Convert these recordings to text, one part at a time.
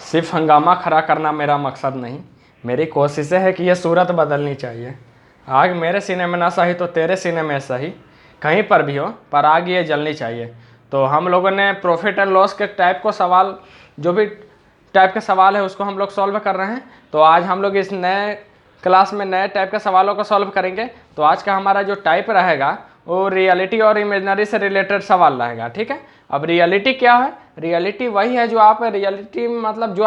सिर्फ हंगामा खड़ा करना मेरा मकसद नहीं, मेरी कोशिशें है कि यह सूरत बदलनी चाहिए। आग मेरे सीने में ना सही तो तेरे सीने में सही, कहीं पर भी हो पर आग ये जलनी चाहिए। तो हम लोगों ने प्रॉफिट एंड लॉस के टाइप को सवाल, जो भी टाइप के सवाल है उसको हम लोग सॉल्व कर रहे हैं। तो आज हम लोग इस नए क्लास में नए टाइप के सवालों को सॉल्व करेंगे। तो आज का हमारा जो टाइप रहेगा वो रियलिटी और इमेजनरी से रिलेटेड सवाल रहेगा, ठीक है। अब रियलिटी क्या है? रियलिटी वही है जो आप रियलिटी मतलब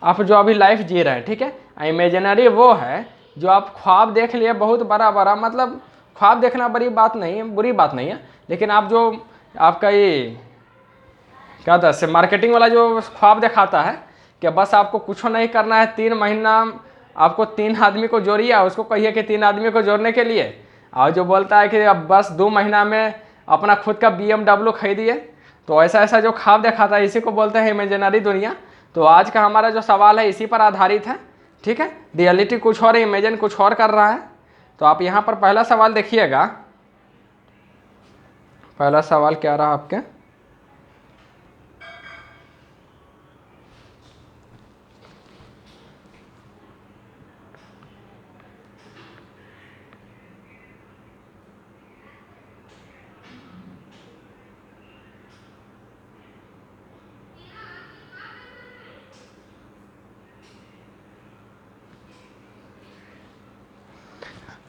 आप जो अभी लाइफ जी रहे हैं, ठीक है। इमेजिनरी वो है जो आप ख्वाब देख लिए बहुत बड़ा बड़ा, मतलब ख्वाब देखना बुरी बात नहीं है, लेकिन आप जो आपका ये क्या था से मार्केटिंग वाला जो ख्वाब दिखाता है कि बस आपको कुछ नहीं करना है, 3 महीना आपको 3 आदमी को जोड़िए, उसको कहिए कि 3 आदमी को जोड़ने के लिए, और जो बोलता है कि अब बस 2 महीना में अपना खुद का BMW खरीदिए। तो ऐसा ऐसा जो ख्वाब दिखाता है इसी को बोलते हैं इमेजिनरी दुनिया। तो आज का हमारा जो सवाल है इसी पर आधारित है, ठीक है। रियलिटी कुछ और, इमेजिन कुछ और कर रहा है। तो आप यहाँ पर पहला सवाल देखिएगा। पहला सवाल क्या रहा आपके?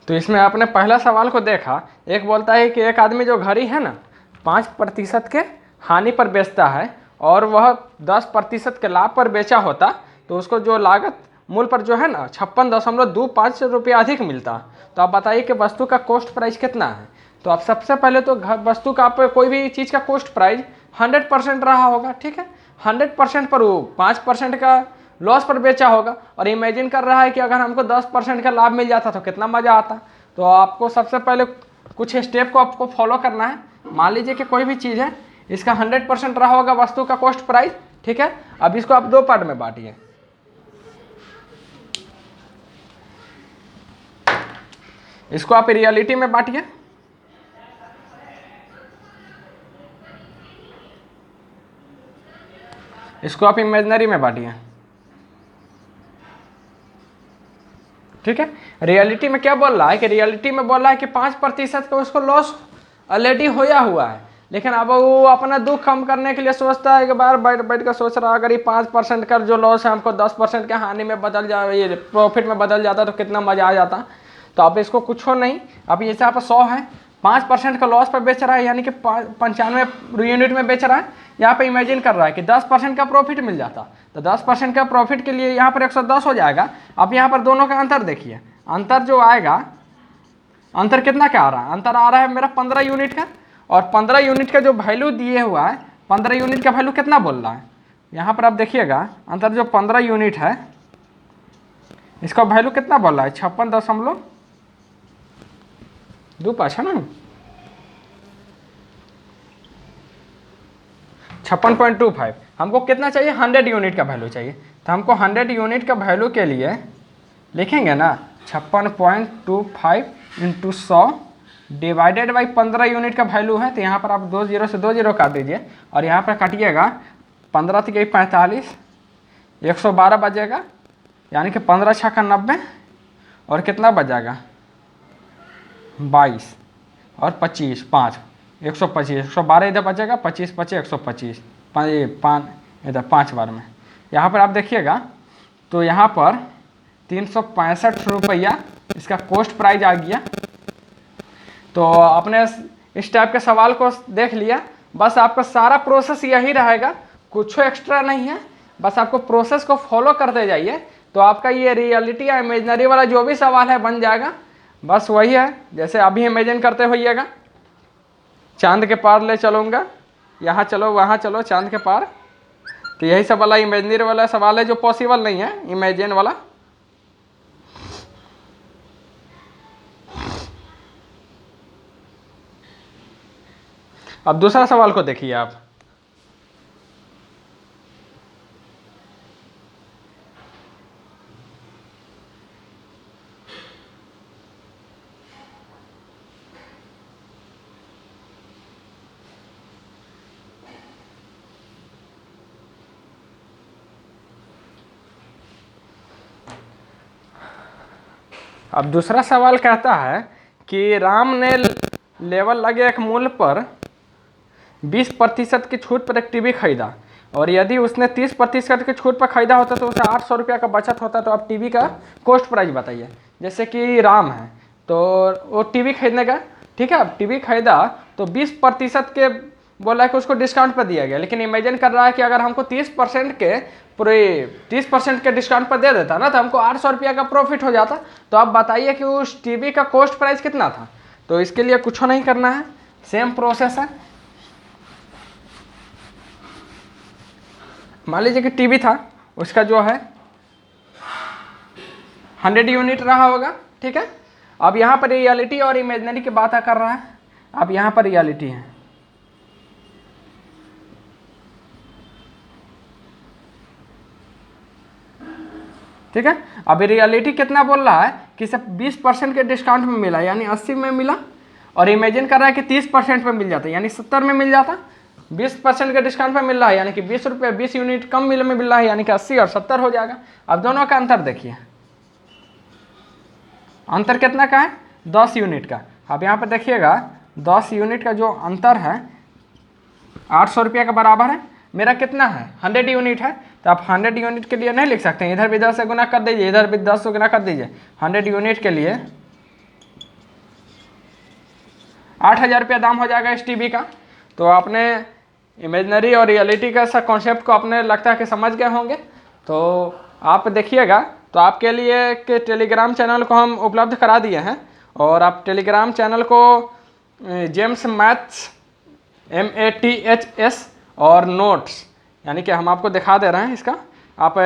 तो इसमें आपने पहला सवाल को देखा, एक बोलता है कि एक आदमी जो घड़ी है ना 5% के हानि पर बेचता है और वह 10% के लाभ पर बेचा होता तो उसको जो लागत मूल्य पर जो है ना 56.25 रुपये अधिक मिलता। तो आप बताइए कि वस्तु का कॉस्ट प्राइस कितना है। तो आप सबसे पहले तो वस्तु का आप कोई भी चीज़ का कॉस्ट प्राइस 100% रहा होगा, ठीक है। 100% पर वो 5% का लॉस पर बेचा होगा, और इमेजिन कर रहा है कि अगर हमको 10% का लाभ मिल जाता तो कितना मज़ा आता। तो आपको सबसे पहले कुछ स्टेप को आपको फॉलो करना है। मान लीजिए कि कोई भी चीज़ है, इसका 100% रहा होगा वस्तु का कॉस्ट प्राइस, ठीक है। अब इसको आप 2 पार्ट में बांटिए। इसको आप रियलिटी में बांटिए, इसको आप इमेजिनरी में बांटिए, ठीक है। रियलिटी में क्या बोल रहा है कि रियलिटी में बोल रहा है कि 5% का उसको लॉस ऑलरेडी होया हुआ है, लेकिन अब वो अपना दुख कम करने के लिए सोचता है कि बार बैठ बैठ कर सोच रहा है अगर ये 5% का जो लॉस है हमको 10% के हानि में बदल जाए, ये प्रॉफिट में बदल जाता तो कितना मजा आ जाता। तो अब इसको कुछ हो नहीं, अब जैसे आप 100 है 5% का लॉस पर बेच रहा है, यानी कि 95 यूनिट में बेच रहा है। यहाँ पे इमेजिन कर रहा है कि 10% का प्रॉफिट मिल जाता, तो 10% का प्रॉफिट के लिए यहाँ पर 110 हो जाएगा। अब यहाँ पर दोनों का अंतर देखिए, अंतर जो आएगा, अंतर कितना क्या आ रहा है? अंतर आ रहा है मेरा 15 यूनिट का, और 15 यूनिट का जो वैल्यू दिए हुआ है, 15 यूनिट का वैल्यू कितना बोल रहा है यहाँ पर आप देखिएगा। अंतर जो 15 यूनिट है इसका वैल्यू कितना बोल रहा है? 56.25 है ना, 56.25। हमको कितना चाहिए? 100 यूनिट का वैल्यू चाहिए। तो हमको 100 यूनिट का वैल्यू के लिए लिखेंगे ना 56.25 इंटू 100 डिवाइडेड बाई 15 यूनिट का वैल्यू है। तो यहाँ पर आप 2 जीरो से 2 जीरो काट दीजिए, और यहाँ पर काटिएगा 15 से 45, 112 बचेगा, यानी कि 15 छक्का 90, और कितना बचेगा 22 और 25 5 125, 112 इधर बचेगा, 25 25 125, 5 इधर 5 बार में। यहाँ पर आप देखिएगा तो यहाँ पर 365 रुपया इसका कॉस्ट प्राइस आ गया। तो आपने इस टाइप के सवाल को देख लिया। बस आपका सारा प्रोसेस यही रहेगा, कुछ एक्स्ट्रा नहीं है, बस आपको प्रोसेस को फॉलो करते जाइए। तो आपका ये रियलिटी या इमेजिनरी वाला जो भी सवाल है बन जाएगा। बस वही है, जैसे अभी इमेजिन करते होइएगा चांद के पार ले चलूँगा, यहाँ चलो वहाँ चलो चांद के पार। तो यही सब वाला इमेजिनरी वाला सवाल है जो पॉसिबल नहीं है, इमेजिन वाला। अब दूसरा सवाल को देखिए आप। अब दूसरा सवाल कहता है कि राम ने लेवल लगे एक मूल्य पर 20% की छूट पर एक टीवी खरीदा, और यदि उसने 30% की छूट पर खरीदा होता तो उसे 800 रुपये का बचत होता। तो आप टीवी का कॉस्ट प्राइस बताइए। जैसे कि राम है तो वो टीवी खरीदने का, ठीक है, अब टीवी खरीदा तो 20% के बोला कि उसको डिस्काउंट पर दिया गया, लेकिन इमेजिन कर रहा है कि अगर हमको 30% के पूरे 30% के डिस्काउंट पर दे देता ना तो हमको 800 रुपया का प्रॉफिट हो जाता। तो आप बताइए कि उस टीवी का कॉस्ट प्राइस कितना था। तो इसके लिए कुछ नहीं करना है, सेम प्रोसेस है। मान लीजिए कि टीवी था, उसका जो है 100 यूनिट रहा होगा, ठीक है। अब यहाँ पर रियलिटी और इमेजिनरी की बात कर रहा है। अब यहाँ पर रियलिटी है, ठीक है। अभी रियलिटी कितना बोल रहा है कि सिर्फ 20% के डिस्काउंट में मिला, यानी 80 में मिला, और इमेजिन कर रहा है कि 30% में मिल जाता, यानी 70 में मिल जाता। 20% के डिस्काउंट पे मिल रहा है यानी कि 20 रुपये 20 यूनिट कम मिल रहा है, यानी कि 80 और 70 हो जाएगा। अब दोनों का अंतर देखिए, अंतर कितना का है, 10 यूनिट का। अब यहाँ पर देखिएगा 10 यूनिट का जो अंतर है 800 रुपये का बराबर है। मेरा कितना है, 100 यूनिट है, तो आप 100 यूनिट के लिए नहीं लिख सकते हैं, इधर भी 10 से गुना कर दीजिए, इधर भी 10 से गुना कर दीजिए। 100 यूनिट के लिए 8000 रुपया दाम हो जाएगा इस टीवी का। तो आपने इमेजिनरी और रियलिटी का सा कॉन्सेप्ट को आपने लगता है कि समझ गए होंगे। तो आप देखिएगा, तो आपके लिए कि टेलीग्राम चैनल को हम उपलब्ध करा दिए हैं, और आप टेलीग्राम चैनल को जेम्स मैथ्स MATHS और नोट्स, यानी कि हम आपको दिखा दे रहे हैं इसका। आप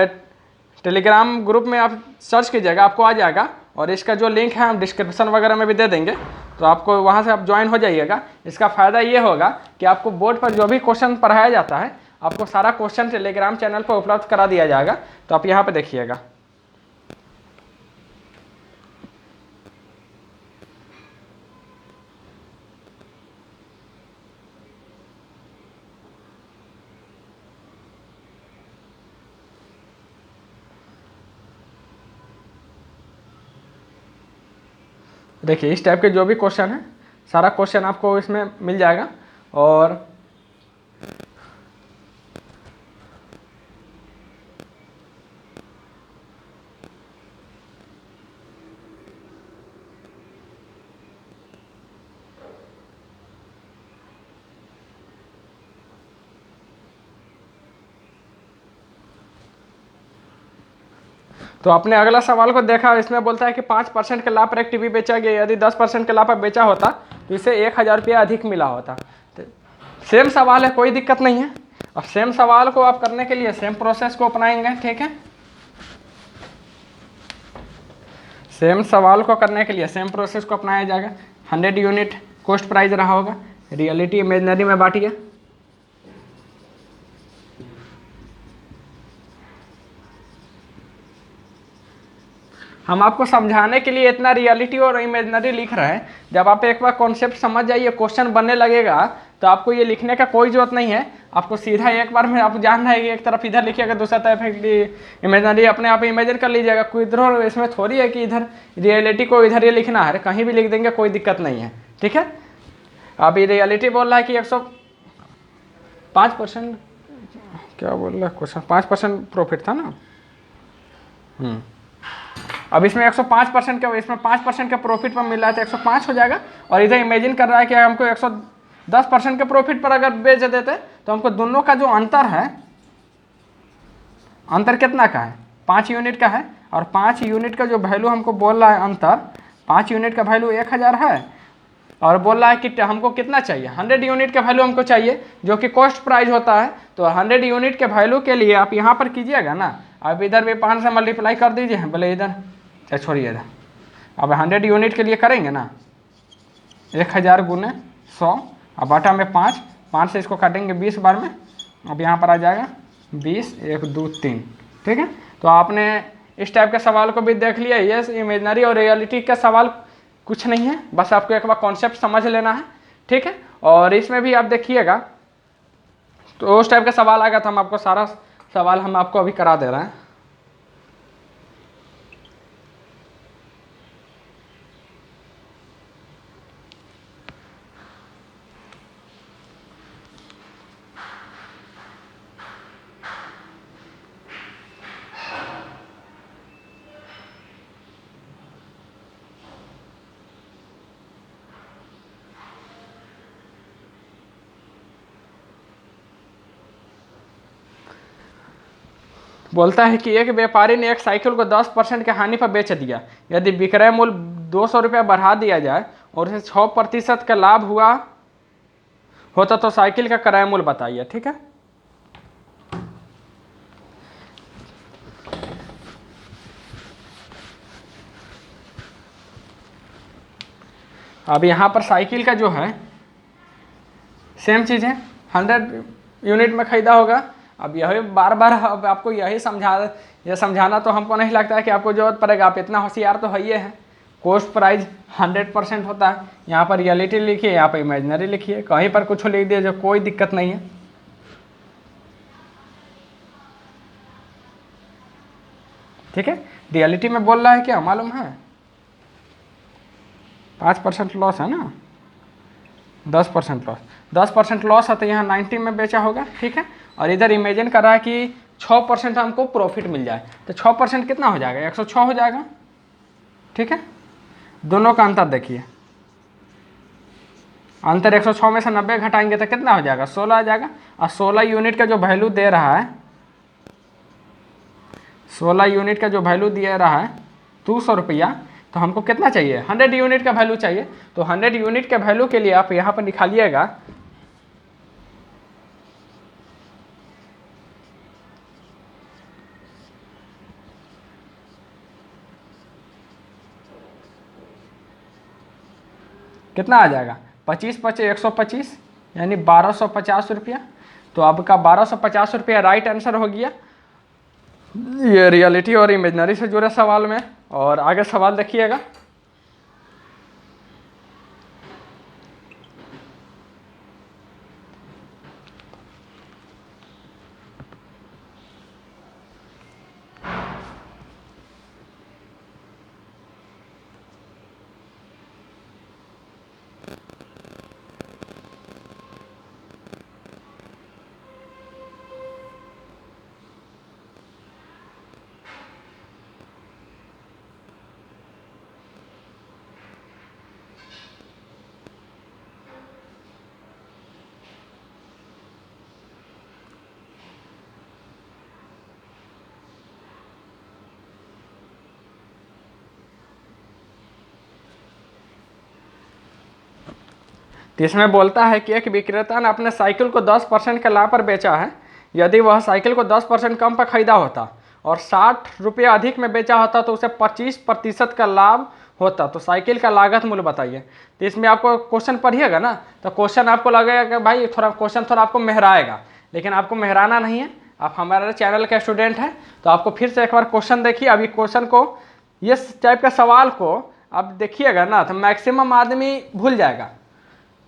टेलीग्राम ग्रुप में आप सर्च कीजिएगा, आपको आ जाएगा, और इसका जो लिंक है हम डिस्क्रिप्शन वगैरह में भी दे देंगे, तो आपको वहाँ से आप ज्वाइन हो जाइएगा। इसका फ़ायदा ये होगा कि आपको बोर्ड पर जो भी क्वेश्चन पढ़ाया जाता है, आपको सारा क्वेश्चन टेलीग्राम चैनल पर उपलब्ध करा दिया जाएगा। तो आप यहाँ पर देखिएगा। देखिए इस टाइप के जो भी क्वेश्चन है, सारा क्वेश्चन आपको इसमें मिल जाएगा। और तो आपने अगला सवाल को देखा, इसमें बोलता है कि 5% के लाभ पर एक टीवी बेचा गया, यदि 10% के लाभ पर बेचा होता तो इसे 1000 रुपया अधिक मिला होता। तो सेम सवाल है, कोई दिक्कत नहीं है। अब सेम सवाल को आप करने के लिए सेम प्रोसेस को अपनाएंगे, ठीक है। सेम सवाल को करने के लिए सेम प्रोसेस को अपनाया जाएगा। 100 यूनिट कॉस्ट प्राइस रहा होगा, रियलिटी इमेजिनरी में बांटिए। हम आपको समझाने के लिए इतना रियलिटी और इमेजिनरी लिख रहे हैं। जब आप एक बार कॉन्सेप्ट समझ जाइए, क्वेश्चन बनने लगेगा, तो आपको ये लिखने का कोई जरूरत नहीं है। आपको सीधा एक बार में आप जान रहे हैं कि एक तरफ इधर लिखिएगा, दूसरा तरफ इमेजिनरी अपने आप इमेजिन कर लीजिएगा। कोई इधर इसमें थोड़ी है कि इधर रियलिटी को इधर ये लिखना है, कहीं भी लिख देंगे, कोई दिक्कत नहीं है, ठीक है। अभी रियलिटी बोल रहा है कि 105%, क्या बोल रहा है क्वेश्चन, 5% प्रॉफिट था ना। अब इसमें 105% का, इसमें 5% का प्रॉफिट पर मिल रहा है तो 105 हो जाएगा। और इधर इमेजिन कर रहा है कि हमको 110% के प्रॉफिट पर अगर बेच देते तो हमको दोनों का जो अंतर है, अंतर कितना का है, 5 यूनिट का है। और 5 यूनिट का जो वैल्यू हमको बोल रहा है, अंतर 5 यूनिट का वैल्यू 1000 है, और बोल रहा है कि हमको कितना चाहिए, 100 यूनिट का वैल्यू हमको चाहिए, जो कि कॉस्ट प्राइस होता है। तो 100 यूनिट के वैल्यू के लिए आप यहाँ पर कीजिएगा ना, आप इधर भी 5 से मल्टीप्लाई कर दीजिए, भले इधर छोड़िए इधर। अब 100 यूनिट के लिए करेंगे ना, 1000 गुने 100, अब बटा में 5 से इसको काटेंगे 20 बार में। अब यहाँ पर आ जाएगा 20, 1, 2, 3, ठीक है। तो आपने इस टाइप के सवाल को भी देख लिया। ये इमेजिनरी और रियलिटी का सवाल कुछ नहीं है, बस आपको एक बार कॉन्सेप्ट समझ लेना है, ठीक है। और इसमें भी आप देखिएगा, तो उस टाइप का सवाल आएगा तो हम आपको सारा सवाल हम आपको अभी करा दे रहे हैं। बोलता है कि एक व्यापारी ने एक साइकिल को 10% के हानि पर बेच दिया। यदि विक्रय मूल्य 200 रुपया बढ़ा दिया जाए और उसे 6% का लाभ हुआ होता तो साइकिल का क्रय मूल्य बताइए। ठीक है, अब यहाँ पर साइकिल का जो है सेम चीज़ है, 100 यूनिट में खरीदा होगा। अब यही बार बार अब आपको यही समझाना तो हमको नहीं लगता है कि आपको जरूरत पड़ेगा, आप इतना होशियार तो है ही है। कॉस्ट प्राइस 100% होता है, यहाँ पर रियलिटी लिखिए, यहाँ पर इमेजिनरी लिखिए, कहीं पर कुछ लिख दिए, जो कोई दिक्कत नहीं है। ठीक है, रियलिटी में बोल रहा है क्या मालूम है, 5% लॉस है ना, 10% लॉस, 10% लॉस है तो यहाँ 90 में बेचा होगा। ठीक है, और इधर इमेजिन कर रहा है कि 6% हमको प्रॉफिट मिल जाए, तो 6% कितना हो जाएगा, 106 हो जाएगा। ठीक है, दोनों का अंतर देखिए, अंतर 106 में से 90 घटाएंगे तो कितना हो जाएगा, 16 आ जाएगा। और 16 यूनिट का जो वैल्यू दे रहा है, 16 यूनिट का जो वैल्यू दे रहा है 200 रुपया, तो हमको कितना चाहिए, 100 यूनिट का वैल्यू चाहिए। तो 100 यूनिट के वैल्यू के लिए आप यहाँ पर निकालिएगा, कितना आ जाएगा, 25 25 125 यानी 1250 रुपया। तो आपका 1250 रुपया राइट आंसर हो गया ये रियलिटी और इमेजिनरी से जुड़े सवाल में। और आगे सवाल देखिएगा, तो इसमें बोलता है कि एक विक्रेता ने अपने साइकिल को 10% के लाभ पर बेचा है। यदि वह साइकिल को 10% कम पर खरीदा होता और 60 रुपये अधिक में बेचा होता तो उसे 25% का लाभ होता, तो साइकिल का लागत मूल्य बताइए। तो इसमें आपको क्वेश्चन पढ़िएगा ना, तो क्वेश्चन आपको लगेगा कि भाई थोड़ा क्वेश्चन थोड़ा आपको मेहराएगा, लेकिन आपको मेहराना नहीं है, आप हमारे चैनल के स्टूडेंट हैं। तो आपको फिर से एक बार क्वेश्चन देखिए, अभी क्वेश्चन को, ये टाइप का सवाल को आप देखिएगा ना तो मैक्सिमम आदमी भूल जाएगा।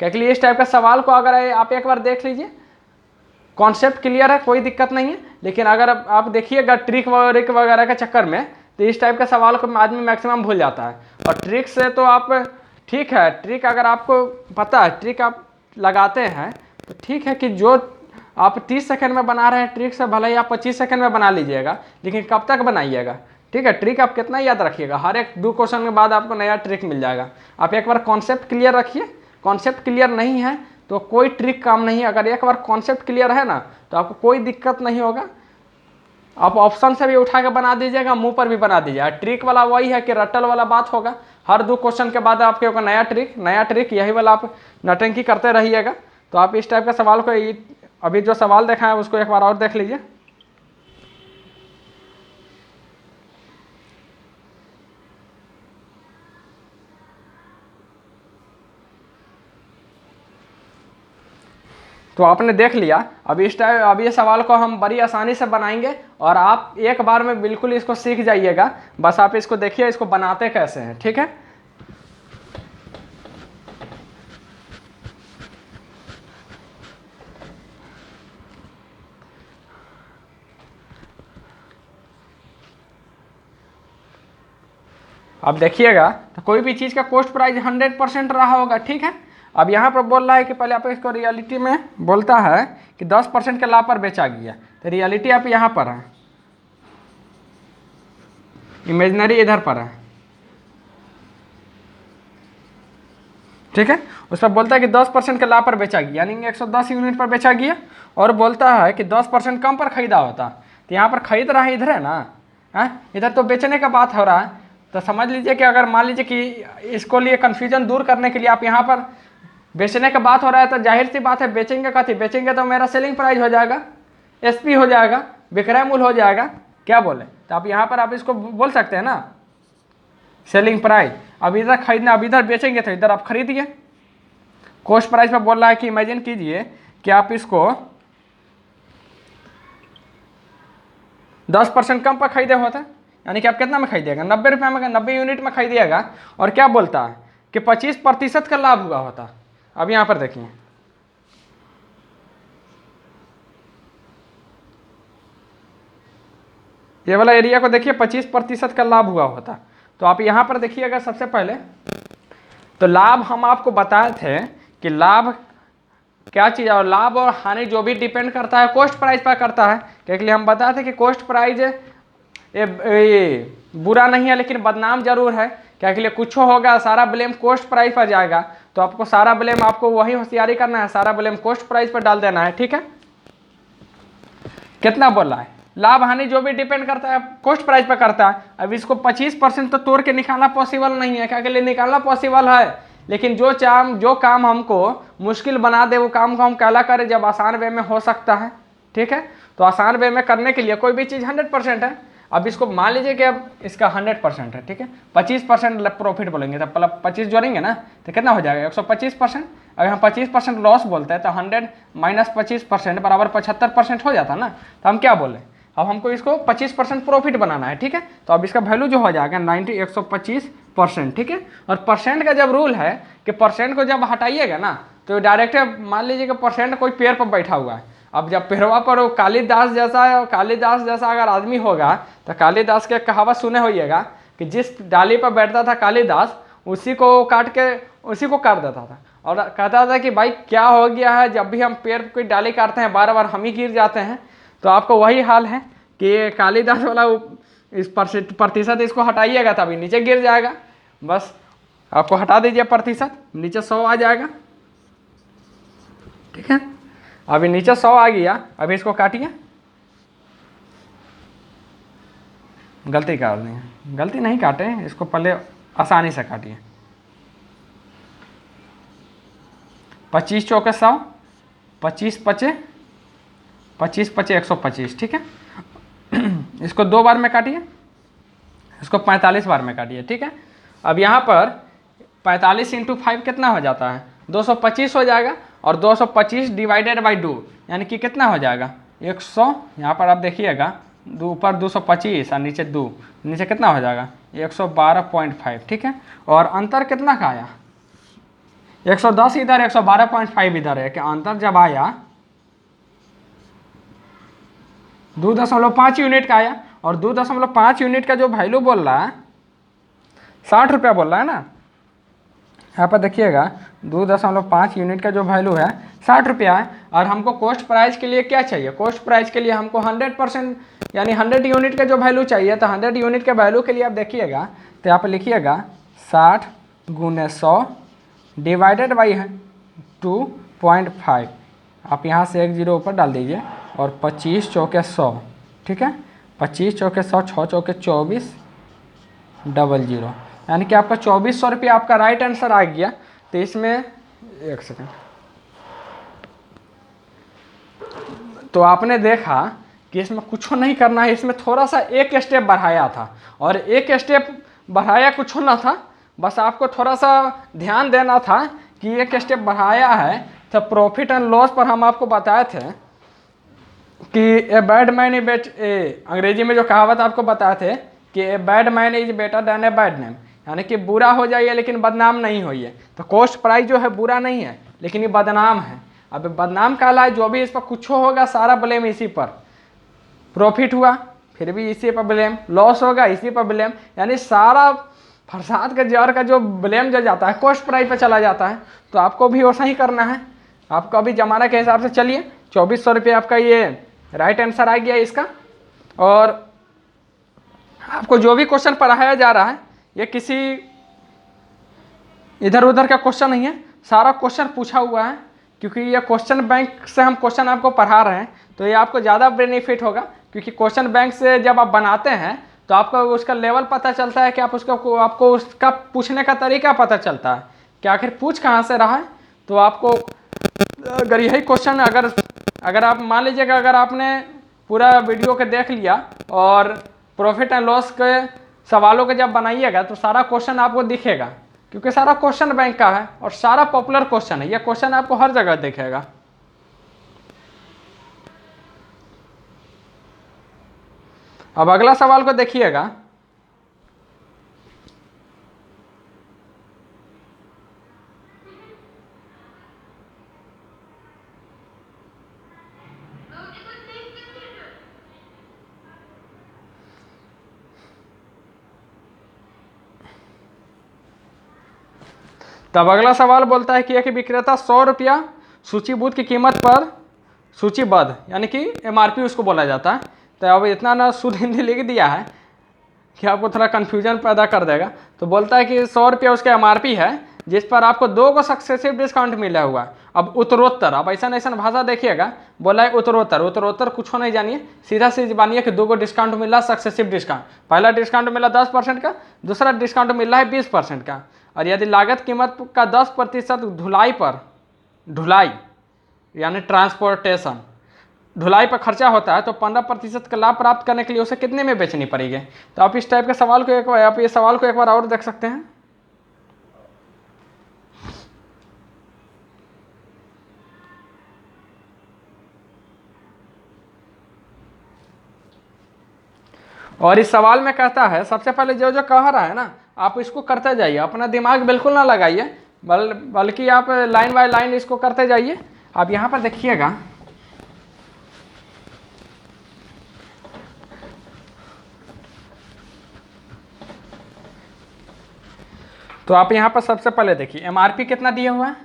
क्योंकि इस टाइप का सवाल को अगर आप एक बार देख लीजिए, कॉन्सेप्ट क्लियर है, कोई दिक्कत नहीं है, लेकिन अगर आप देखिएगा ट्रिक वगैरह के चक्कर में, तो इस टाइप का सवाल को आदमी मैक्सिमम भूल जाता है। और ट्रिक से तो आप, ठीक है, ट्रिक अगर आपको पता है, ट्रिक आप लगाते हैं तो ठीक है कि जो आप 30 सेकंड में बना रहे हैं ट्रिक से भले ही आप 25 सेकंड में बना लीजिएगा, लेकिन कब तक बनाइएगा। ठीक है, ट्रिक आप कितना याद रखिएगा, हर एक 2 क्वेश्चन के बाद आपको नया ट्रिक मिल जाएगा। आप एक बार कॉन्सेप्ट क्लियर रखिए, कॉन्सेप्ट क्लियर नहीं है तो कोई ट्रिक काम नहीं है। अगर एक बार कॉन्सेप्ट क्लियर है ना तो आपको कोई दिक्कत नहीं होगा, आप ऑप्शन से भी उठा के बना दीजिएगा, मुंह पर भी बना दीजिएगा। ट्रिक वाला वही है कि रट्टल वाला बात होगा, हर 2 क्वेश्चन के बाद आपके होगा नया ट्रिक, यही वाला आप नटंकी करते रहिएगा। तो आप इस टाइप का सवाल को, अभी जो सवाल देखा है उसको एक बार और देख लीजिए। तो आपने देख लिया। अब ये सवाल को हम बड़ी आसानी से बनाएंगे और आप एक बार में बिल्कुल इसको सीख जाइएगा। बस आप इसको देखिए, इसको बनाते कैसे हैं। ठीक है, अब देखिएगा तो कोई भी चीज़ का कॉस्ट प्राइस 100% रहा होगा। ठीक है, अब यहाँ पर बोल रहा है कि पहले आप इसको रियलिटी में बोलता है कि 10% के लाभ पर बेचा गया, तो रियलिटी आप यहाँ पर है, इमेजिनरी इधर पर है। ठीक है, उस पर बोलता है कि 10% के लाभ पर बेचा गया, यानी 110 यूनिट पर बेचा गया, और बोलता है कि 10% कम पर खरीदा होता तो यहाँ पर खरीद रहा है इधर है ना, है इधर तो बेचने का बात हो रहा है। तो समझ लीजिए कि अगर मान लीजिए कि इसको लिए कन्फ्यूजन दूर करने के लिए आप यहाँ पर बेचने का बात हो रहा है, तो जाहिर सी बात है बेचेंगे कथी, बेचेंगे तो मेरा सेलिंग प्राइस हो जाएगा, एसपी हो जाएगा, विक्रय मूल्य हो जाएगा, क्या बोले। तो आप यहाँ पर आप इसको बोल सकते हैं ना सेलिंग प्राइस। अब इधर खरीदना, अब इधर बेचेंगे तो इधर आप खरीदिए। कॉस्ट प्राइस पर बोल रहा है कि इमेजिन कीजिए कि आप इसको 10% कम पर खरीदे होते, यानी कि आप कितना में खरीदिएगा, 90 रुपये में, 90 यूनिट में खरीदिएगा, और क्या बोलता है कि 25% का लाभ हुआ होता। अब यहाँ पर देखिए, ये वाला एरिया को देखिए 25% का लाभ हुआ होता। तो आप यहाँ पर देखिएगा सबसे पहले, तो लाभ हम आपको बताए थे कि लाभ क्या चीज़ है, और लाभ और हानि जो भी डिपेंड करता है कॉस्ट प्राइस पर करता है। क्योंकि हम बताए थे कि कॉस्ट प्राइस ये बुरा नहीं है लेकिन बदनाम जरूर है। क्या के लिए कुछ होगा सारा ब्लेम कॉस्ट प्राइस पर जाएगा, तो आपको सारा ब्लेम, आपको वही होशियारी करना है, सारा ब्लेम कॉस्ट प्राइस पर डाल देना है, ठीक है। कितना बोल रहा है, लाभ हानि जो भी डिपेंड करता है कॉस्ट प्राइस पर करता है। अब इसको 25% तो तोड़ के निकालना पॉसिबल नहीं है, क्या के लिए निकालना पॉसिबल है, लेकिन जो काम हमको मुश्किल बना दे वो काम को हम कैला करें जब आसान वे में हो सकता है, ठीक है। तो आसान वे में करने के लिए कोई भी चीज़ 100% है। अब इसको मान लीजिए कि अब इसका 100% है, ठीक है, 25% प्रॉफिट बोलेंगे तो मतलब 25 जोड़ेंगे ना, तो कितना हो जाएगा 125%। अगर हम 25% लॉस बोलते हैं तो 100 माइनस 25% बराबर 75% हो जाता ना। तो हम क्या बोले, अब हमको इसको 25% प्रॉफिट बनाना है, ठीक है। तो अब इसका वैल्यू जो हो जाएगा 125%, ठीक है। और परसेंट का जब रूल है कि परसेंट को जब हटाइएगा ना तो डायरेक्ट मान लीजिए कि परसेंट कोई पेड़ पर बैठा हुआ है। अब जब पेड़वा पर वो कालिदास जैसा अगर आदमी होगा तो कालिदास के कहावत सुने होइएगा कि जिस डाली पर बैठता था कालिदास उसी को काट के उसी को काट देता था, और कहता था कि भाई क्या हो गया है, जब भी हम पेड़ की डाली काटते हैं बार बार हम ही गिर जाते हैं। तो आपको वही हाल है कि ये कालिदास वाला इस प्रतिशत इसको हटाइएगा तभी नीचे गिर जाएगा। बस आपको हटा दीजिए प्रतिशत, नीचे 100 आ जाएगा, ठीक है। अभी नीचे 100 आ गया, अभी इसको काटिए, गलती काट दी, गलती नहीं काटे, इसको पहले आसानी से काटिए। 25 चौके 100, 25 पचे 125, ठीक है। इसको 2 बार में काटिए, इसको 45 बार में काटिए, ठीक है। अब यहाँ पर 45 × 5 कितना हो जाता है, 225 हो जाएगा, और 225 डिवाइडेड बाई 2 यानी कि कितना हो जाएगा 100। यहाँ पर आप देखिएगा ऊपर 225 और नीचे 2, नीचे कितना हो जाएगा 112.5, ठीक है। और अंतर कितना का आया 110 इधर 112.5 इधर है, कि अंतर जब आया 2.5 यूनिट का आया। और 2.5 यूनिट का जो वैल्यू बोल रहा है 60 रुपया बोल रहा है ना। यहाँ पर देखिएगा 2.5 यूनिट का जो वैल्यू है 60 रुपया है। और हमको कॉस्ट प्राइस के लिए क्या चाहिए, कॉस्ट प्राइस के लिए हमको 100% यानी 100 यूनिट का जो वैल्यू चाहिए। तो 100 यूनिट के वैल्यू के लिए आप देखिएगा तो यहाँ पर लिखिएगा 60 × 100 डिवाइडेड बाई 2.5। आप यहाँ से 1 0 ऊपर डाल दीजिए, और 25 चौके 100, ठीक है, 25 चौके 100, 6 चौके 24, 00, यानी कि आपका 2400 रुपया आपका राइट आंसर आ गया। तो इसमें एक सेकंड, तो आपने देखा कि इसमें कुछ नहीं करना है, इसमें थोड़ा सा एक स्टेप बढ़ाया था, और एक स्टेप बढ़ाया कुछ ना था, बस आपको थोड़ा सा ध्यान देना था कि एक स्टेप बढ़ाया है। तो प्रॉफिट एंड लॉस पर हम आपको बताए थे कि ए बैड मैन अंग्रेजी में जो कहावत आपको बताए थे कि a bad man is better than a bad name, यानी कि बुरा हो जाइए लेकिन बदनाम नहीं होइए। तो कॉस्ट प्राइस जो है बुरा नहीं है लेकिन ये बदनाम है। अब बदनाम काला है, जो भी इस पर कुछ होगा सारा ब्लेम इसी पर, प्रॉफिट हुआ फिर भी इसी पर ब्लेम, लॉस होगा इसी पर ब्लेम, यानी सारा फरसाद के जार का जो ब्लेम जो जाता है कॉस्ट प्राइस पर चला जाता है। तो आपको भी वैसा ही करना है। आपको अभी जमाना के हिसाब से चलिए, 2400 रुपये आपका ये राइट आंसर आ गया इसका। और आपको जो भी क्वेश्चन पढ़ाया जा रहा है ये किसी इधर उधर का क्वेश्चन नहीं है, सारा क्वेश्चन पूछा हुआ है। क्योंकि ये क्वेश्चन बैंक से हम क्वेश्चन आपको पढ़ा रहे हैं तो ये आपको ज़्यादा बेनिफिट होगा, क्योंकि क्वेश्चन बैंक से जब आप बनाते हैं तो आपको उसका लेवल पता चलता है कि आपको उसका पूछने का तरीका पता चलता है कि आखिर पूछ कहाँ से रहा है। तो आपको अगर यही क्वेश्चन अगर आप मान लीजिएगा, अगर आपने पूरा वीडियो के देख लिया और प्रॉफिट एंड लॉस के सवालों के जब बनाइएगा तो सारा क्वेश्चन आपको दिखेगा, क्योंकि सारा क्वेश्चन बैंक का है और सारा पॉपुलर क्वेश्चन है। यह क्वेश्चन आपको हर जगह दिखेगा। अब अगला सवाल को देखिएगा। तब अगला सवाल बोलता है कि एक विक्रेता 100 रुपया सूचीबद्ध की कीमत पर, सूचीबद्ध यानी कि MRP उसको बोला जाता है। तो अब इतना ना शुद्ध हिंदी लिख दिया है कि आपको थोड़ा कन्फ्यूजन पैदा कर देगा। तो बोलता है कि 100 रुपया उसका MRP है जिस पर आपको 2 को सक्सेसिव डिस्काउंट मिला हुआ है। अब उत्तरोत्तर, अब ऐसा भाषा देखिएगा, बोला है उत्तरोत्तर कुछ नहीं जानिए, सीधा सीधी बानिए कि 2 को डिस्काउंट मिला, सक्सेसिव डिस्काउंट। पहला डिस्काउंट मिला 10% का, दूसरा डिस्काउंट मिला है 20% का। और यदि लागत कीमत का 10% ढुलाई पर, ढुलाई यानी ट्रांसपोर्टेशन, ढुलाई पर खर्चा होता है तो 15% का लाभ प्राप्त करने के लिए उसे कितने में बेचनी पड़ेगी। तो आप इस टाइप के सवाल को एक बार और देख सकते हैं। और इस सवाल में कहता है, सबसे पहले जो जो कह रहा है ना आप इसको करते जाइए, अपना दिमाग बिल्कुल ना लगाइए, बल्कि आप लाइन बाय लाइन इसको करते जाइए। आप यहाँ पर देखिएगा, तो आप यहाँ पर सबसे पहले देखिए MRP कितना दिया हुआ है,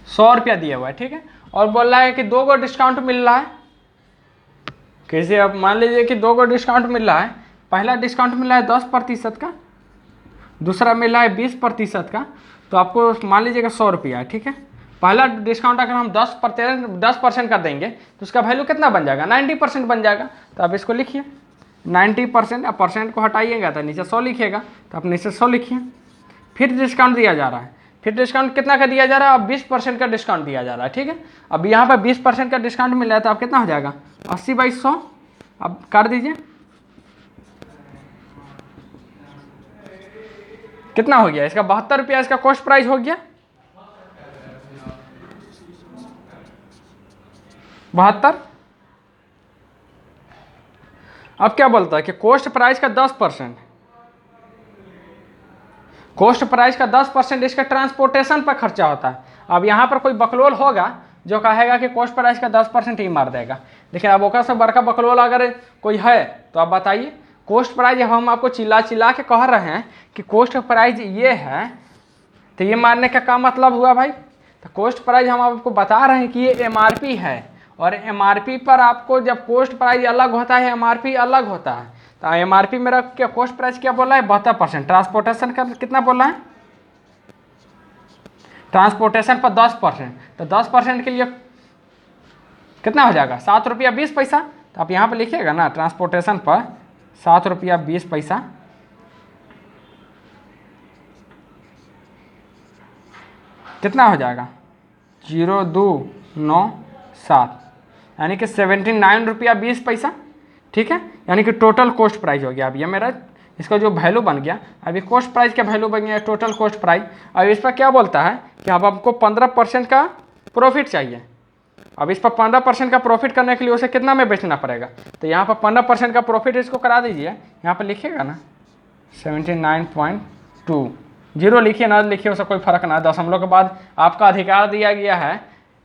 100 रुपया दिया हुआ है, ठीक है। और बोल रहा है कि 2 को डिस्काउंट मिल रहा है। कैसे, अब मान लीजिए कि 2 को डिस्काउंट मिल रहा है। पहला डिस्काउंट मिल रहा है 10% का, दूसरा मिल रहा है 20% का। तो आपको मान लीजिएगा 100 रुपया है, ठीक है। पहला डिस्काउंट अगर हम 10% कर देंगे तो उसका वैल्यू कितना बन जाएगा, 90% बन जाएगा। तो आप इसको लिखिए 90%, अब परसेंट को हटाइएगा तो नीचे 100 लिखिएगा, तो आप नीचे 100 लिखिए। फिर डिस्काउंट दिया जा रहा है, फिर डिस्काउंट कितना का दिया जा रहा है, अब 20% का डिस्काउंट दिया जा रहा है, ठीक है। अब यहाँ पर 20% का डिस्काउंट मिल रहा है तो अब कितना हो जाएगा, 80/100। अब कर दीजिए, कितना हो गया, इसका 72 रुपया इसका कॉस्ट प्राइस हो गया, 72। अब क्या बोलता है कि कॉस्ट प्राइस का 10%, कॉस्ट प्राइस का 10% इसका ट्रांसपोर्टेशन पर खर्चा होता है। अब यहाँ पर कोई बकलोल होगा जो कहेगा कि कॉस्ट प्राइस का 10% ही मार देगा, लेकिन अब ओका से बड़का बकलोल अगर कोई है तो आप बताइए। कॉस्ट प्राइस जब हम आपको चिल्ला के कह रहे हैं कि कॉस्ट प्राइस ये है, तो ये मारने का क्या मतलब हुआ भाई। तो कॉस्ट प्राइस हम आपको बता रहे हैं कि ये MRP है, और MRP पर आपको जब कॉस्ट प्राइस अलग होता है MRP अलग होता है। तो MRP मेरा क्या कॉस्ट प्राइस क्या बोला है, 72%। ट्रांसपोर्टेशन का कितना बोला है, ट्रांसपोर्टेशन पर 10%, तो 10% के लिए कितना हो जाएगा, 7 रुपया 20 पैसा। तो आप यहाँ पर लिखिएगा ना, ट्रांसपोर्टेशन पर 7 रुपया 20 पैसा, कितना हो जाएगा 0297, यानी कि 79 रुपया 20 पैसा, ठीक है। यानी कि टोटल कॉस्ट प्राइस हो गया। अब ये मेरा इसका जो वैल्यू बन गया, अभी कॉस्ट प्राइस का वैल्यू बन गया टोटल कॉस्ट प्राइस। अब इस पर क्या बोलता है कि अब आपको 15% का प्रॉफिट चाहिए। अब इस पर 15% का प्रॉफिट करने के लिए उसे कितना में बेचना पड़ेगा। तो यहाँ पर 15% का प्रॉफिट इसको करा दीजिए, यहाँ पर लिखिएगा ना 79.2, 0 लिखिए ना लिखिए, उससे कोई फर्क ना है। दशमलव के बाद आपका अधिकार दिया गया है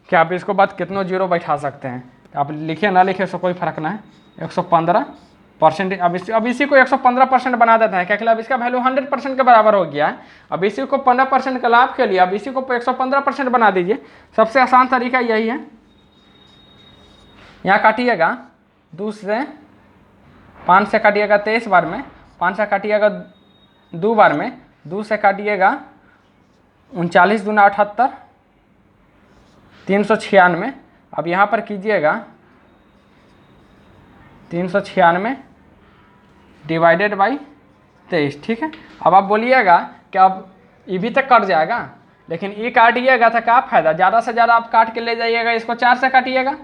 कि आप इसको बाद कितनों 0 बैठा सकते हैं। आप लिखिए ना लिखिए, उससे कोई फर्क ना है। 115%, अब इसी को 115% बना देता है, क्या अब इसका वैल्यू 100% के बराबर हो गया है। अब इसी को 15% का लाभ के लिए अब इसी को 115% बना दीजिए। सबसे आसान तरीका यही है। यहाँ काटिएगा 2 से 5 से काटिएगा 23 बार में, 5 से काटिएगा 2 बार में, 2 से काटिएगा 39 दूना 78, 396। अब यहाँ पर कीजिएगा 396 डिवाइडेड बाई 23, ठीक है। अब आप बोलिएगा कि अब ये भी तक कट जाएगा, लेकिन ये काटिएगा तो क्या फायदा, ज़्यादा से ज़्यादा आप काट के ले जाइएगा, इसको 4 से काटिएगा,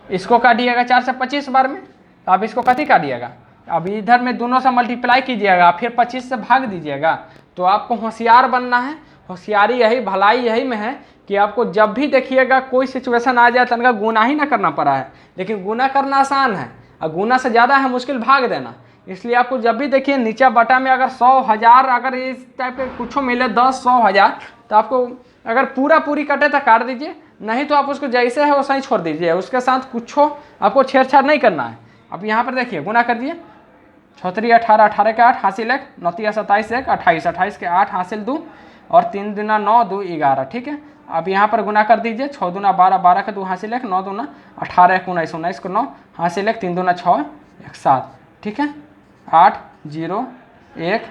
इसको काटिएगा 4 से 25 बार में, तो आप इसको कथी काटिएगा, अब इधर में दोनों से मल्टीप्लाई कीजिएगा, फिर 25 से भाग दीजिएगा। तो आपको होशियार बनना है। होशियारी यही, भलाई यही में है कि आपको जब भी देखिएगा कोई सिचुएशन आ जाए तो उनका गुना ही ना करना पड़ा है, लेकिन गुना करना आसान है और गुना से ज़्यादा है मुश्किल भाग देना। इसलिए आपको जब भी देखिए नीचे बटा में अगर 100, 1000 अगर इस टाइप के कुछ मिले 10, 100, 1000, तो आपको अगर पूरी कटे तो काट दीजिए, नहीं तो आप उसको जैसे है वैसा ही छोड़ दीजिए, उसके साथ कुछ आपको छेड़छाड़ नहीं करना है। अब यहाँ पर देखिए गुना कर दिए, 6 18, 18 के 8 हासिल 1, 9 27 1, 28, 28 के 8 हासिल 2 और 3 दूना 9, 2 11, ठीक है। अब यहाँ पर गुना कर दीजिए, 6 दूना 12, 12 के 2 हासिल 1, 9 दूना 18, 19, 19 को 9 हासिल 1, 3 दूना 6, 1 7, ठीक है। 8 0 1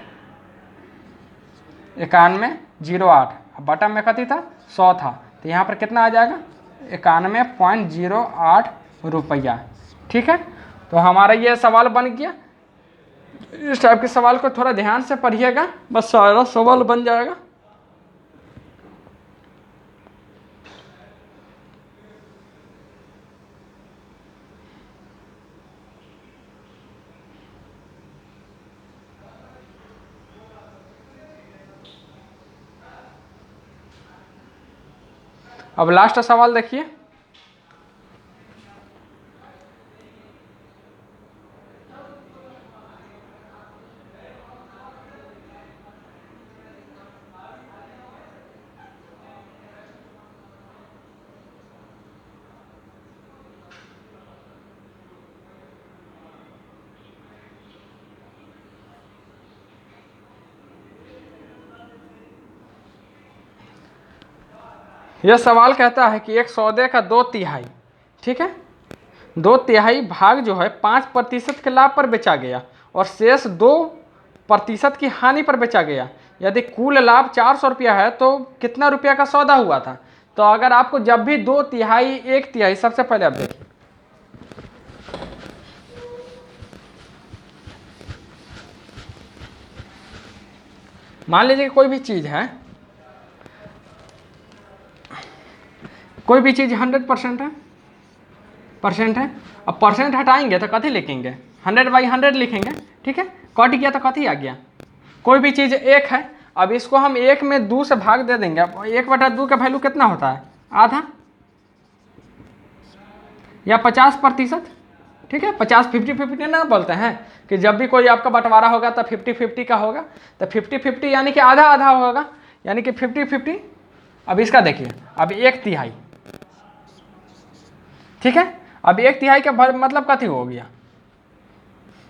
91 08, अब बटन में कथी था 100 था, तो यहाँ पर कितना आ जाएगा 91.08 रुपया, ठीक है। तो हमारा ये सवाल बन गया। इस टाइप के सवाल को थोड़ा ध्यान से पढ़िएगा, बस सारा सवाल बन जाएगा। अब लास्ट सवाल देखिए, यह सवाल कहता है कि एक सौदे का 2/3, ठीक है, 2/3 भाग जो है 5% के लाभ पर बेचा गया और शेष 2% की हानि पर बेचा गया। यदि कुल लाभ 400 रुपया है तो कितना रुपया का सौदा हुआ था। तो अगर आपको जब भी 2/3, 1/3, सबसे पहले आप देखिए, मान लीजिए कोई भी चीज़ है, कोई भी चीज़ 100% है, परसेंट है। अब परसेंट हटाएंगे तो कथी लिखेंगे, 100/100 लिखेंगे, ठीक है। कट गया तो कथी आ गया, कोई भी चीज़ 1 है। अब इसको हम 1 में 2 से भाग दे देंगे। अब 1/2 का वैल्यू कितना होता है, आधा या 50%, ठीक है। 50, 50-50 ना बोलते हैं कि जब भी कोई आपका बंटवारा होगा तो 50-50 का होगा, तो 50-50 यानी कि आधा आधा होगा, यानी कि 50-50। अब इसका देखिए, अब 1/3, ठीक है। अब 1/3 का मतलब कथी हो गया,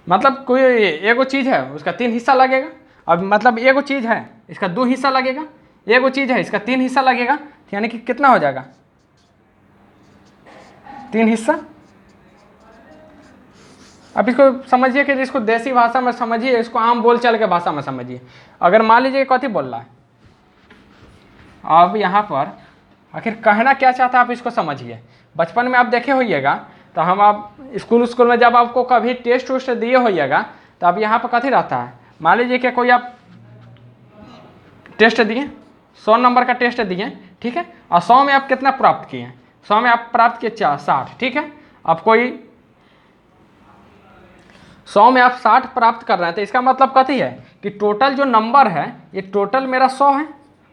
मतलब कोई एगो चीज़ है उसका 3 हिस्सा लगेगा। अब मतलब एगो चीज़ है इसका 2 हिस्सा लगेगा, एगो चीज़ है इसका 3 हिस्सा लगेगा, यानी कि कितना हो जाएगा 3 हिस्सा। अब इसको समझिए कि इसको देसी भाषा में समझिए, इसको आम बोलचाल के भाषा में समझिए। अगर मान लीजिए कथी बोल रहा है, अब यहाँ पर आखिर कहना क्या चाहता है आप इसको समझिए। बचपन में आप देखे होइएगा, तो हम आप स्कूल में जब आपको कभी टेस्ट वेस्ट दिए होइएगा, तो अब यहाँ पर कथी रहता है, मान लीजिए कि कोई आप टेस्ट दिए, 100 नंबर का टेस्ट दिए, ठीक है, और 100 में आप कितना प्राप्त किए, 100 में आप प्राप्त किए 60, ठीक है। अब कोई 100 में आप 60 प्राप्त कर रहे हैं, तो इसका मतलब कथी है कि टोटल जो नंबर है ये टोटल मेरा 100 है,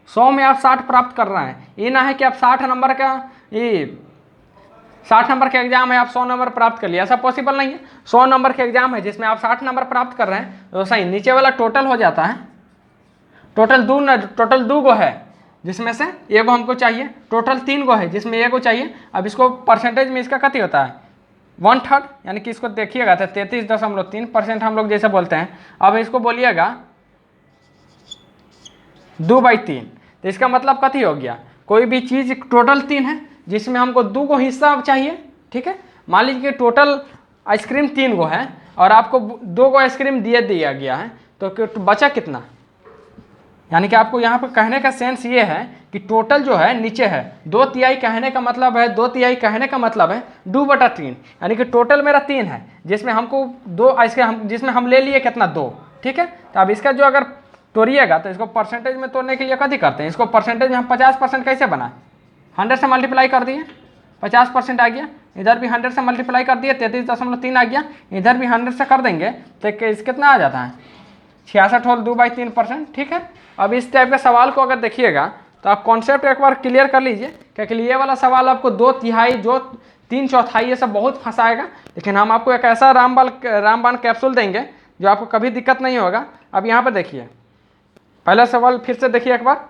100 में आप 60 प्राप्त कर रहे हैं। ये ना है कि आप 60 नंबर का, ये 60 नंबर का एग्जाम है आप 100 नंबर प्राप्त कर लिया, ऐसा पॉसिबल नहीं है। 100 नंबर का एग्जाम है जिसमें आप 60 नंबर प्राप्त कर रहे हैं, तो सही नीचे वाला टोटल हो जाता है, टोटल 2 गो है जिसमें से एगो हमको चाहिए, टोटल 3 गो है जिसमें एगो चाहिए। अब इसको परसेंटेज में इसका कथी होता है 1/3, यानी कि इसको देखिएगा तो 33.3% हम लोग जैसे बोलते हैं। अब इसको बोलिएगा 2/3, तो इसका मतलब कथी हो गया, कोई भी चीज़ टोटल 3 है जिसमें हमको 2 गो हिस्सा चाहिए, ठीक है। मान लीजिए कि टोटल आइसक्रीम 3 गो है और आपको 2 गो आइसक्रीम दिया गया है, तो बचा कितना, यानी कि आपको यहाँ पर कहने का सेंस ये है कि टोटल जो है नीचे है, 2/3 कहने का मतलब है, 2/3 कहने का मतलब है 2/3, यानी कि टोटल मेरा 3 है, जिसमें हमको जिसमें हम ले लिए कितना 2, ठीक है। तो अब इसका जो अगर तोड़िएगा तो इसको परसेंटेज में तोड़ने के लिए कथी करते हैं, इसको परसेंटेज में हम 50% कैसे बनाए, 100 से मल्टीप्लाई कर दिए 50% आ गया, इधर भी 100 से मल्टीप्लाई कर दिए 33.3 आ गया, इधर भी 100 से कर देंगे तो कितना आ जाता है 66 होल 2/3%, ठीक है। अब इस टाइप के सवाल को अगर देखिएगा तो आप कॉन्सेप्ट एक बार क्लियर कर लीजिए, क्योंकि ये वाला सवाल आपको 2/3 जो 3/4 ये सब बहुत फंसाएगा, लेकिन हम आपको एक ऐसा रामबाण कैप्सूल देंगे जो आपको कभी दिक्कत नहीं होगा। अब यहाँ पर देखिए पहला सवाल फिर से देखिए एक बार,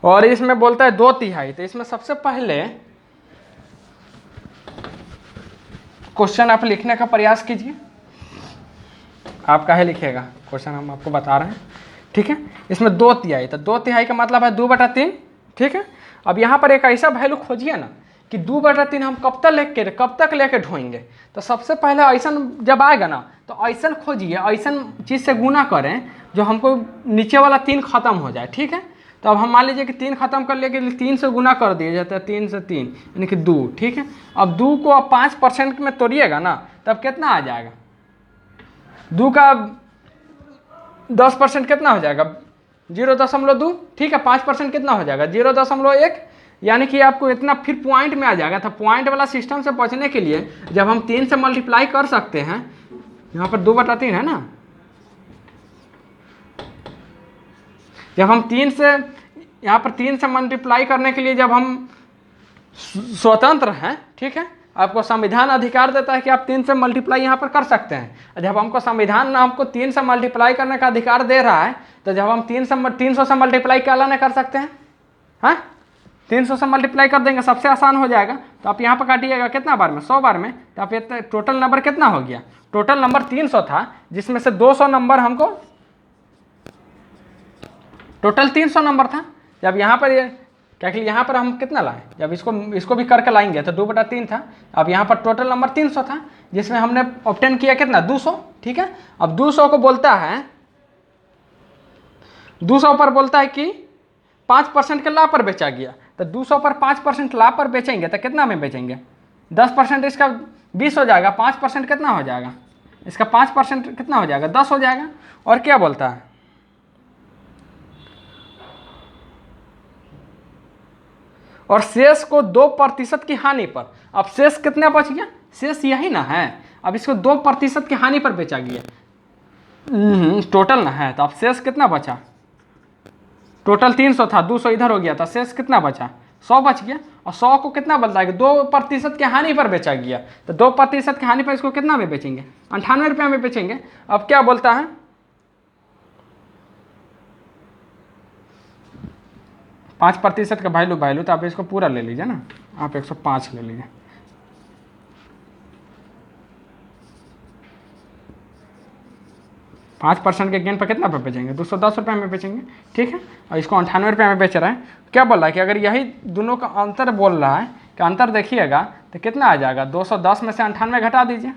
और इसमें बोलता है 2/3, तो इसमें सबसे पहले क्वेश्चन आप लिखने का प्रयास कीजिए। आप काहे लिखिएगा, क्वेश्चन हम आपको बता रहे हैं, ठीक है। इसमें 2/3, तो 2/3 का मतलब है 2/3, ठीक है। अब यहाँ पर एक ऐसा वैल्यू खोजिए ना कि 2/3 हम कब तक लेके ढोएंगे। तो सबसे पहले ऐसा जब आएगा ना तो ऐसा खोजिए, ऐसा चीज़ से गुना करें जो हमको नीचे वाला 3 खत्म हो जाए, ठीक है। तो अब हम मान लीजिए कि 3 खत्म कर लिए कि 3 से गुना कर दिया जाता है, 3 से 3 यानी कि 2, ठीक है। अब 2 को आप 5% में तोड़िएगा ना तब कितना आ जाएगा, 2 का 10% कितना हो जाएगा 0.2, ठीक है। 5% कितना हो जाएगा 0.1, यानी कि आपको इतना फिर पॉइंट में आ जाएगा। तो पॉइंट वाला सिस्टम से बचने के लिए जब हम 3 से मल्टीप्लाई कर सकते हैं, यहाँ पर 2/3 है ना, जब हम 3 से यहाँ पर 3 से मल्टीप्लाई करने के लिए जब हम स्वतंत्र हैं, ठीक है, आपको संविधान अधिकार देता है कि आप 3 से मल्टीप्लाई यहाँ पर कर सकते हैं। जब हमको संविधान हमको 3 से मल्टीप्लाई करने का अधिकार दे रहा है तो जब हम 300 से मल्टीप्लाई क्या लाने कर सकते हैं, हाँ 300 से मल्टीप्लाई कर देंगे, सबसे आसान हो जाएगा। तो आप यहाँ पर काटिएगा कितना बार में, 100 बार में, तो आप इतना टोटल नंबर कितना हो गया, टोटल नंबर 300 था, जिसमें से 200 नंबर हमको टोटल 300 नंबर था। जब यहाँ पर क्या कि यहाँ पर हम कितना लाए, जब इसको भी करके लाएंगे तो 2/3 था। अब यहाँ पर टोटल नंबर 300 था, जिसमें हमने ऑब्टेन किया कितना 200, ठीक है। अब 200 को बोलता है, 200 पर बोलता है कि 5% के लाभ पर बेचा गया। तो 200 पर 5% लाभ पर बेचेंगे तो कितना में बेचेंगे, 10% इसका 20 हो जाएगा, 5% कितना हो जाएगा इसका, 5% कितना हो जाएगा 10 हो जाएगा। और क्या बोलता है, और शेष को 2% की हानि पर। अब शेष कितना बच गया, शेष यही ना है, अब इसको 2% की हानि पर बेचा गया टोटल ना है। तो अब शेष कितना बचा, टोटल 300 था, 200 इधर हो गया था, शेष कितना बचा 100 बच गया। और 100 को कितना बदला है 2% की हानि पर बेचा गया, तो 2% की हानि पर इसको कितना में बेचेंगे 98 रुपये में बेचेंगे। अब क्या बोलता है, 5% का वैल्यू, तो आप इसको पूरा ले लीजिए ना, आप 105 ले लीजिए। पाँच % के गेन पर कितना पे बेचेंगे 210 रुपये में बेचेंगे, ठीक है। और इसको 98 रुपये में बेच रहा है। क्या बोल रहा है कि अगर यही दोनों का अंतर बोल रहा है कि अंतर देखिएगा तो कितना आ जाएगा, 210 में से 98 घटा दीजिए,